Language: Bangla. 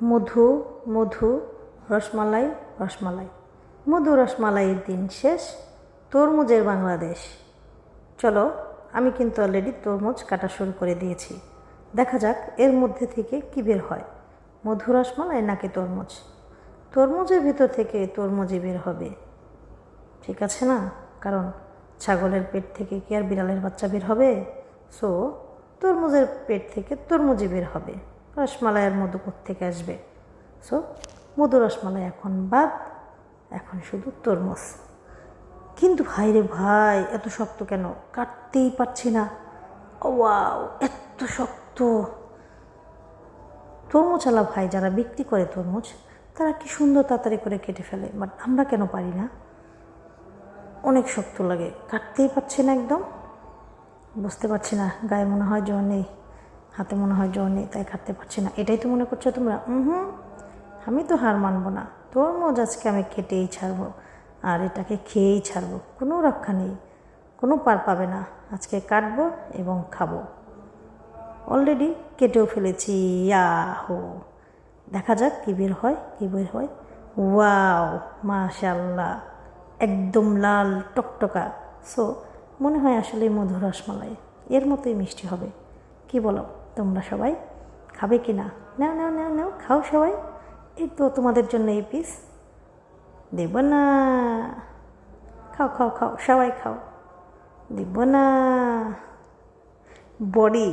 মধু মধু রসমালাই রসমালাই, মধু রসমালাইয়ের দিন শেষ, তরমুজের বাংলাদেশ। চলো, আমি কিন্তু অলরেডি তরমুজ কাটা শুরু করে দিয়েছি। দেখা যাক এর মধ্যে থেকে কী বের হয়, মধু রসমালাই নাকি তরমুজ। তরমুজের ভিতর থেকে তরমুজই বের হবে, ঠিক আছে না? কারণ ছাগলের পেট থেকে কি আর বিড়ালের বাচ্চা বের হবে? সো তরমুজের পেট থেকে তরমুজই বের হবে, রসমালাইয়ের মধু থেকে আসবে। সো মধু রসমালাই এখন বাদ, এখন শুধু তরমুজ। কিন্তু ভাই রে ভাই, এত শক্ত কেন? কাটতেই পারছি না। ওয়াও, এত শক্ত! তরমুজওয়ালা ভাই যারা বিক্রি করে তরমুজ, তারা কি সুন্দর তাড়াতাড়ি করে কেটে ফেলে, বাট আমরা কেন পারি না? অনেক শক্ত লাগে, কাটতেই পারছি না একদম। বুঝতে পারছি না, গায়ে মনে হয় জ্বর নেই, হাতে মনে হয় জ্বর নেই, তাই কাটতে পারছি না। এটাই তো মনে করছো তোমরা? আমি তো হার মানবো না। তরমুজ আজকে আমি কেটেই ছাড়বো, আর এটাকে খেয়েই ছাড়বো। কোনো রক্ষা নেই, কোনো পার পাবে না। আজকে কাটবো এবং খাবো। অলরেডি কেটেও ফেলেছি। ইয়াহো, দেখা যাক কী বের হয়, কী বের হয়। ওয়াও, মাশাল্লাহ, একদম লাল টকটকা। সো মনে হয় আসলে মধু রসমালাই এর মতোই মিষ্টি হবে। কি বলো তোমরা সবাই? খাবে কি না? নাও নাও নাও নাও, খাও সবাই। এই তো তোমাদের জন্য এই পিস দেব না। খাও খাও খাও, সবাই খাও। দেব না। বডি